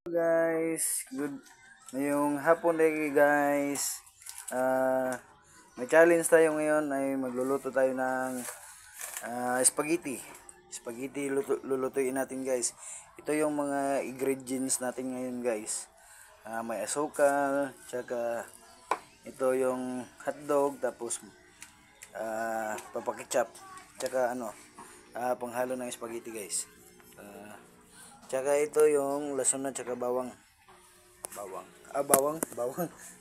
Guys, good ngayong hapon day guys. May challenge tayo ngayon ay magluluto tayo ng spaghetti. Spaghetti lulutuin natin guys. Ito yung mga ingredients natin ngayon guys. May asukal, tsaka ito yung hotdog, tapos papakitchap, tsaka panghalo ng spaghetti guys. Tsaka ito yung lason na tsaka bawang. Bawang.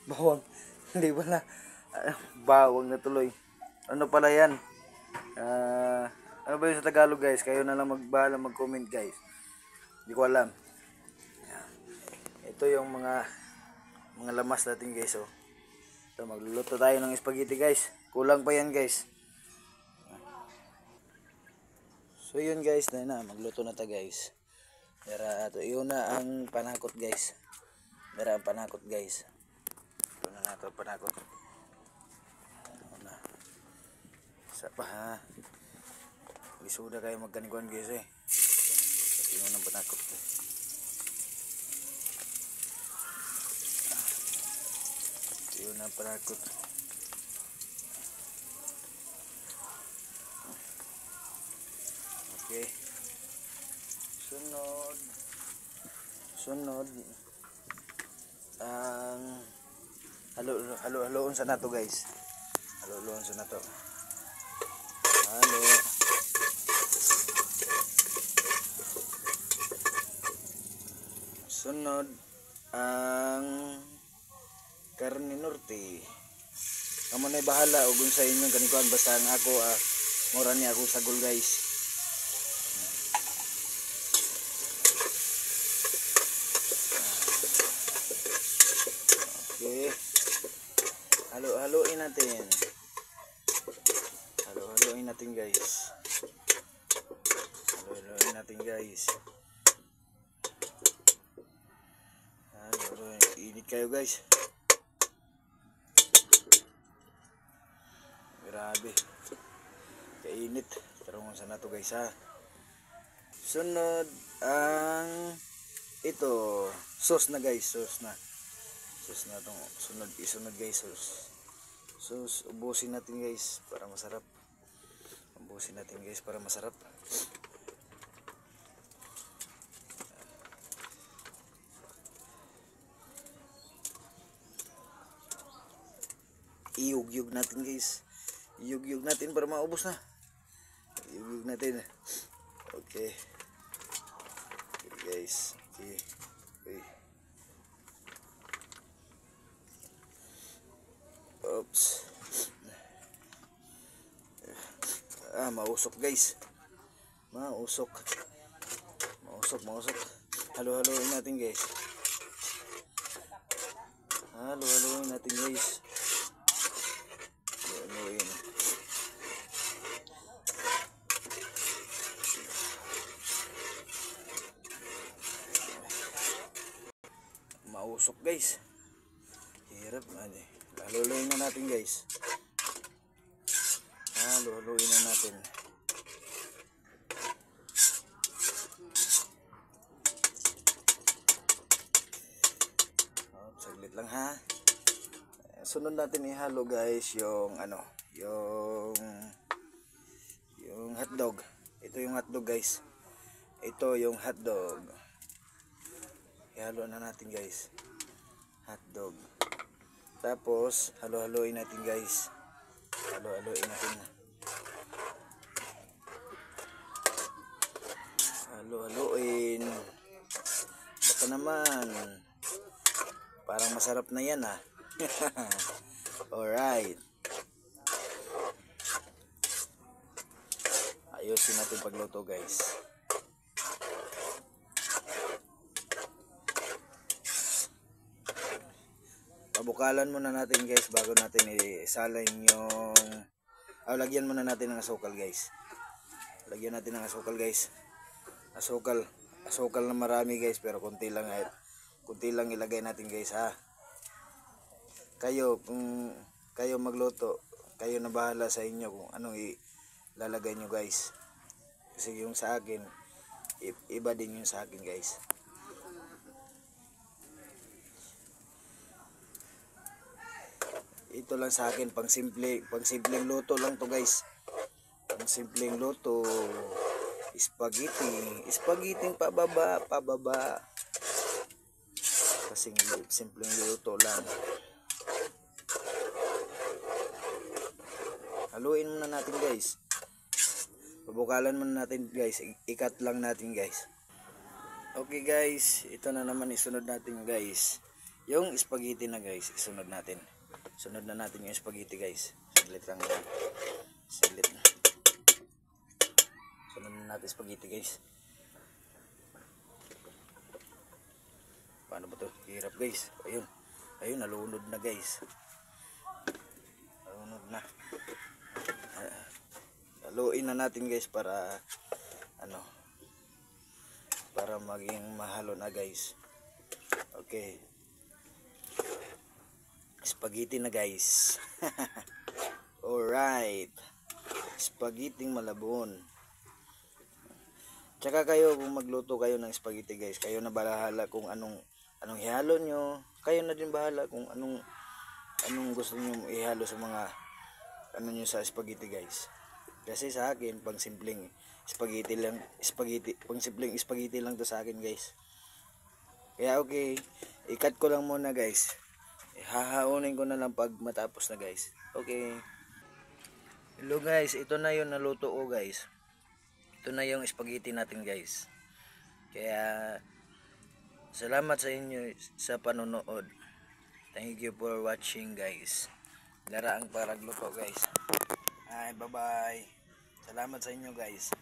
Bawang. Hindi pala. Bawang na tuloy. Ano pala yan? Ano ba yun sa Tagalog guys? Kayo na lang magbahala mag-comment guys. Hindi ko alam. Ito yung mga lamas natin guys. Oh. Ito, magluluto tayo ng spaghetti guys. Kulang pa yan guys. So yun guys, magluto na ta guys. Dara ato yun na ang panakot guys. Dara ang panakot guys. Ito na nato panakot. Ito na. Isa pa ha. Lisuda kayo magkanikuan guys eh. Ito yun ang panakot. Ito yun ang panakot. Okay. Sunod ang halo-haloon sa nato guys. Halo-haloon sa nato. Halo. Sunod ang karne norte. Kamo na bahala ug sa inyong kanikuan basta ang ako mura ni ako sagol guys. Okay. Halo-haloin natin. Halo-haloin natin guys. Halo-haloin natin guys. Halo-haloin. Init kayo guys. Grabe. Kainit. Tarungan sa nato guys ha. Sunod ang ito. Sauce na guys. Sauce na itong isunod guys. Sauce ubusin natin guys para masarap. Iyug-yug natin guys. Iyug-yug natin para maubos na. Iyug-yug natin. Okay. Okay guys. Okay. Oops. Mausok guys. Mausok. Halo-haloin natin guys. Halo-haloin natin guys. Halo-haloin. Mausok guys. Hirap man eh. Halo-haloin na natin guys. Halo-haloin na natin. Saglit lang ha. Sunod natin ihalo guys yung yung hotdog. Ito yung hotdog guys. Ito yung hotdog. Ihalo na natin guys. Hotdog. Tapos halo-haloin natin guys. Halo-haloin natin. Halo-haloin. Baka naman. Parang masarap na yan ha. Alright. Ayusin natin pagluto guys. Pabukalan muna natin guys bago natin isalin yung lagyan muna natin ng asukal guys. Lagyan natin ng asukal guys. Asukal na marami guys pero konti lang ilagay natin guys ha. Kayo kung kayo magluto, kayo na bahala sa inyo kung anong ilalagay nyo guys. Kasi yung sa akin iba din yung sa akin guys. ito lang sa akin, pang simpleng luto lang to guys. Pang simpleng luto. Spaghetti pababa. Kasing simpleng luto lang. Haluin muna natin guys. Pabukalan muna natin guys. Ikat lang natin guys. Okay guys, ito na naman isunod natin guys. Yung spaghetti na guys, isunod natin. Sunod na natin yung spaghetti guys. Saglit lang yan. Saglit na. Sunod na natin spaghetti guys. Paano ba to? Hirap guys. Ayun. Ayun, nalunod na guys. Nalunod na. Haluin na natin guys para para maging mahalo na guys. Okay. Spaghetti na guys. Alright. Spaghetti malabon. Tsaka kayo kung magluto kayo ng spaghetti guys, kayo na bahala kung anong ihalo nyo. Kayo na din bahala kung anong gusto nyo ihalo sa mga nyo sa spaghetti guys. Kasi sa akin pang simpleng spaghetti, pang simpleng spaghetti lang to sa akin guys. Kaya okay, i-cut ko lang muna guys. Hahaunin ko na lang pag matapos na guys. Okay. Hello guys, ito na yung naluto ko guys. Ito na yung spaghetti natin guys. Kaya salamat sa inyo sa panonood. Thank you for watching guys. Laraang paragluto guys. Ay, bye bye. Salamat sa inyo guys.